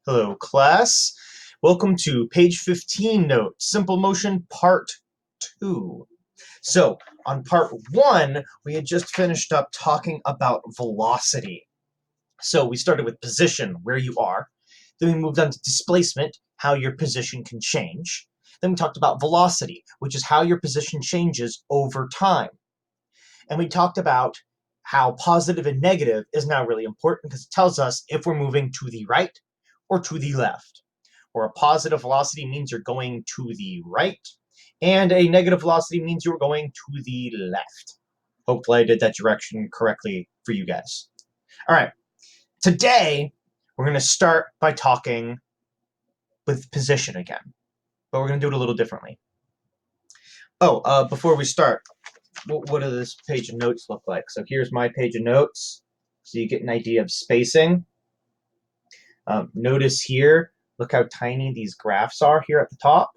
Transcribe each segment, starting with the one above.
Hello, class. Welcome to page 15 note, Simple Motion Part 2. So, on Part 1, we had just finished up talking about velocity. So, we started with position, where you are. Then we moved on to displacement, how your position can change. Then we talked about velocity, which is how your position changes over time. And we talked about how positive and negative is now really important because it tells us if we're moving to the right or to the left. Where a positive velocity means you're going to the right, and a negative velocity means you're going to the left. Hopefully I did that direction correctly for you guys. All right, today we're going to start by talking with position again, but we're going to do it a little differently. Before we start, what does this page of notes look like? So here's my page of notes, so you get an idea of spacing. Notice here, look how tiny these graphs are here at the top.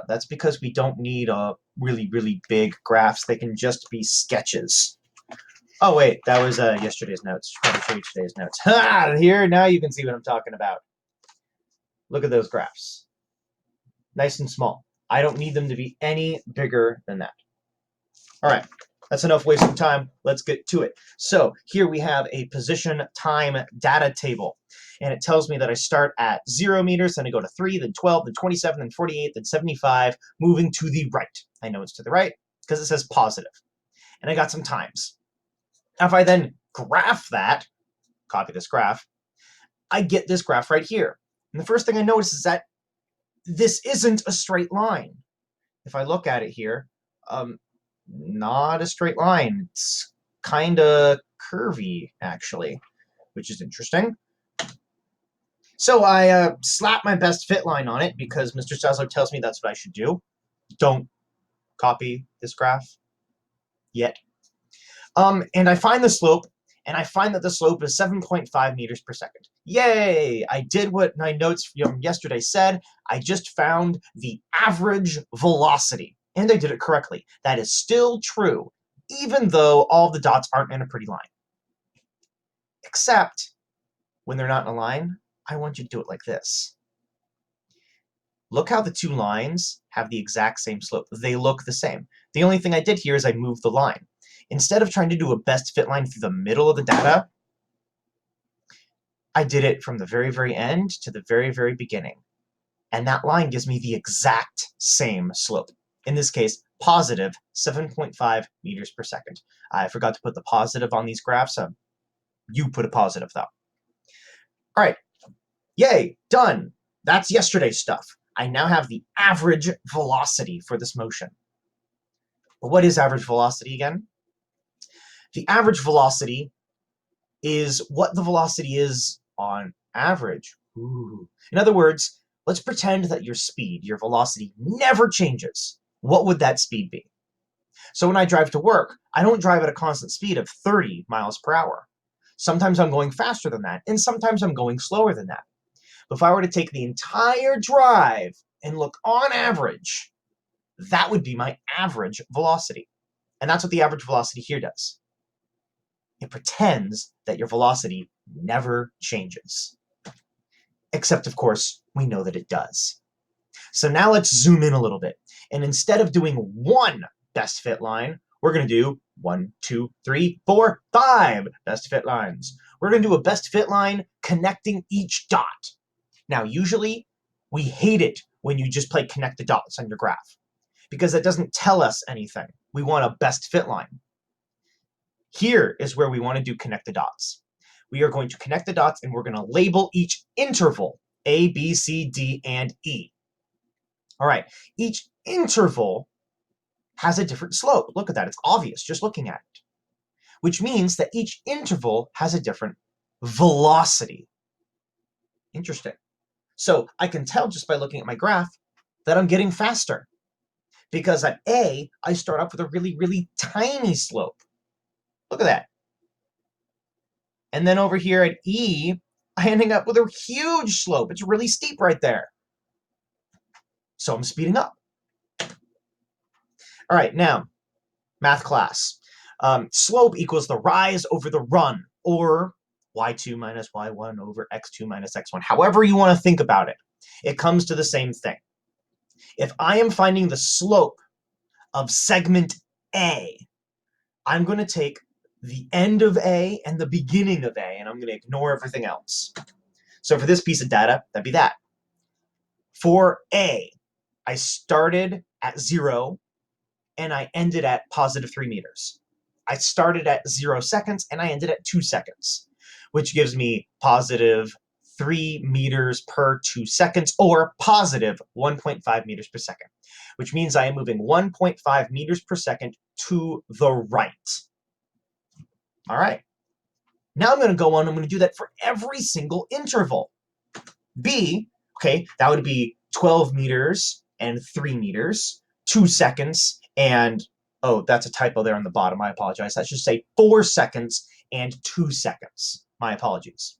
That's because we don't need really, really big graphs. They can just be sketches. Oh, wait, that was yesterday's notes. Should probably show you today's notes. Ha! Here, now you can see what I'm talking about. Look at those graphs. Nice and small. I don't need them to be any bigger than that. All right, that's enough wasting time. Let's get to it. So here we have a position time data table. And it tells me that I start at 0 meters, then I go to 3, then 12, then 27, then 48, then 75, moving to the right. I know it's to the right because it says positive. And I got some times. If I then graph that, copy this graph, I get this graph right here. And the first thing I notice is that this isn't a straight line. If I look at it here, not a straight line. It's kind of curvy, actually, which is interesting. So I slap my best fit line on it because Mr. Sazzo tells me that's what I should do. Don't copy this graph yet. And I find the slope, and I find that the slope is 7.5 meters per second. Yay! I did what my notes from yesterday said. I just found the average velocity, and I did it correctly. That is still true, even though all the dots aren't in a pretty line. Except, when they're not in a line, I want you to do it like this. Look how the two lines have the exact same slope. They look the same. The only thing I did here is I moved the line. Instead of trying to do a best fit line through the middle of the data, I did it from the very, very end to the very, very beginning. And that line gives me the exact same slope. In this case, positive 7.5 meters per second. I forgot to put the positive on these graphs. You put a positive, though. All right. Yay, done. That's yesterday's stuff. I now have the average velocity for this motion. But what is average velocity again? The average velocity is what the velocity is on average. Ooh. In other words, let's pretend that your speed, your velocity, never changes. What would that speed be? So when I drive to work, I don't drive at a constant speed of 30 miles per hour. Sometimes I'm going faster than that, and sometimes I'm going slower than that. But if I were to take the entire drive and look on average, that would be my average velocity. And that's what the average velocity here does. It pretends that your velocity never changes. Except, of course, we know that it does. So now let's zoom in a little bit. And instead of doing one best fit line, we're going to do 1, 2, 3, 4, 5 best fit lines. We're going to do a best fit line connecting each dot. Now, usually, we hate it when you just play connect the dots on your graph because that doesn't tell us anything. We want a best fit line. Here is where we want to do connect the dots. We are going to connect the dots and we're going to label each interval A, B, C, D, and E. All right, each interval has a different slope. Look at that, it's obvious just looking at it. Which means that each interval has a different velocity. Interesting. So I can tell just by looking at my graph that I'm getting faster. Because at A, I start off with a really, really tiny slope. Look at that. And then over here at E, I'm ending up with a huge slope. It's really steep right there. So I'm speeding up. All right, now, math class. Slope equals the rise over the run, or y2 minus y1 over x2 minus x1. However you want to think about it, it comes to the same thing. If I am finding the slope of segment A, I'm going to take the end of A and the beginning of A, and I'm going to ignore everything else. So for this piece of data, that'd be that. For A, I started at 0, and I ended at positive 3 meters. I started at 0 seconds, and I ended at 2 seconds, which gives me positive 3 meters per 2 seconds, or positive 1.5 meters per second, which means I am moving 1.5 meters per second to the right. All right. Now I'm going to go on, I'm going to do that for every single interval. B, okay, that would be 12 meters and 3 meters, 2 seconds, and, oh, that's a typo there on the bottom, I apologize. That should say 4 seconds and 2 seconds. My apologies.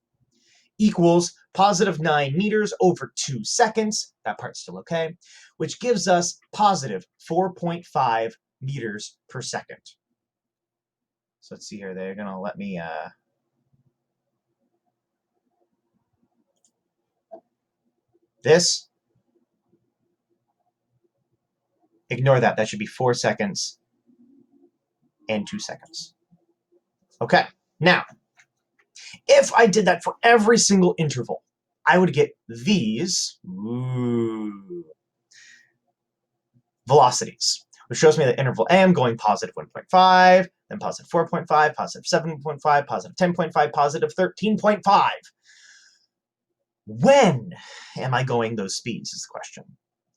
Equals positive 9 meters over 2 seconds, that part's still okay, which gives us positive 4.5 meters per second. So let's see here, they're going to let me... This, ignore that. That should be 4 seconds and 2 seconds. Okay, now, if I did that for every single interval, I would get these velocities, which shows me that interval A, I'm going positive 1.5, then positive 4.5, positive 7.5, positive 10.5, positive 13.5. When am I going those speeds is the question.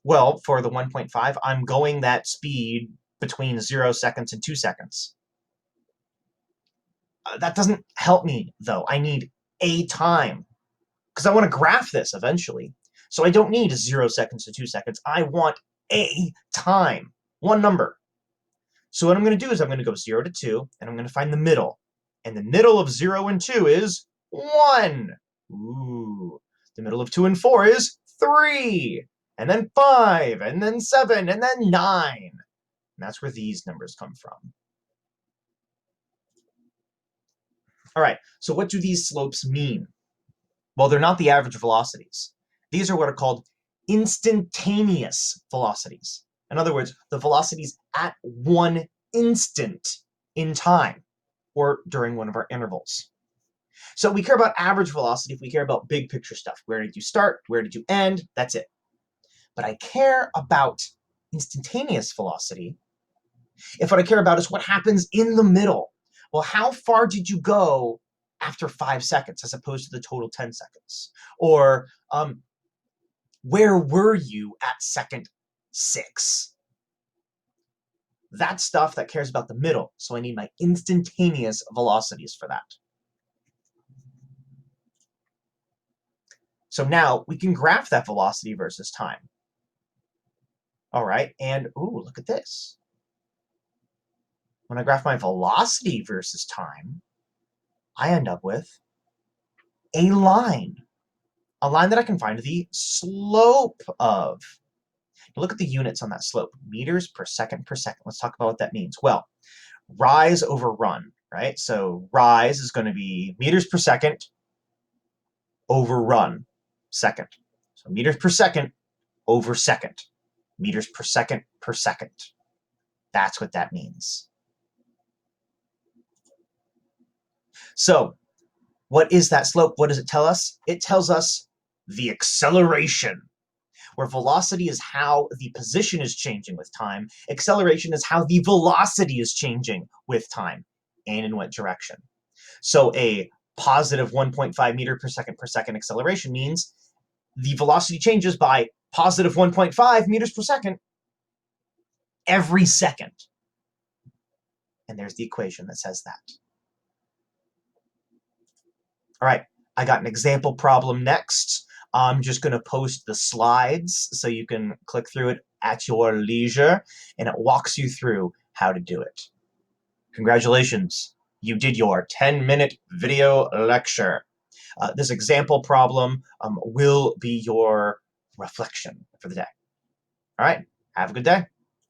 Well, for the 1.5, I'm going that speed between 0 seconds and 2 seconds. That doesn't help me, though. I need a time, because I want to graph this eventually. So I don't need 0 seconds to 2 seconds. I want a time, one number. So what I'm going to do is I'm going to go 0 to 2, and I'm going to find the middle. And the middle of 0 and 2 is 1. Ooh. The middle of 2 and 4 is 3. And then 5, and then 7, and then 9. And that's where these numbers come from. All right, so what do these slopes mean? Well, they're not the average velocities. These are what are called instantaneous velocities. In other words, the velocities at one instant in time, or during one of our intervals. So we care about average velocity if we care about big picture stuff. Where did you start? Where did you end? That's it. But I care about instantaneous velocity if what I care about is what happens in the middle. Well, how far did you go after 5 seconds as opposed to the total 10 seconds? Or where were you at second 6? That's stuff that cares about the middle, so I need my instantaneous velocities for that. So now we can graph that velocity versus time. All right, and ooh, look at this. When I graph my velocity versus time, I end up with a line that I can find the slope of. Now look at the units on that slope, meters per second per second. Let's talk about what that means. Well, rise over run, right? So rise is going to be meters per second over run, second. So meters per second over second, meters per second per second. That's what that means. So what is that slope? What does it tell us? It tells us the acceleration, where velocity is how the position is changing with time. Acceleration is how the velocity is changing with time and in what direction. So a positive 1.5 meter per second acceleration means the velocity changes by positive 1.5 meters per second every second. And there's the equation that says that. All right, I got an example problem next. I'm just going to post the slides so you can click through it at your leisure, and it walks you through how to do it. Congratulations, you did your 10-minute video lecture. This example problem will be your reflection for the day. All right, have a good day.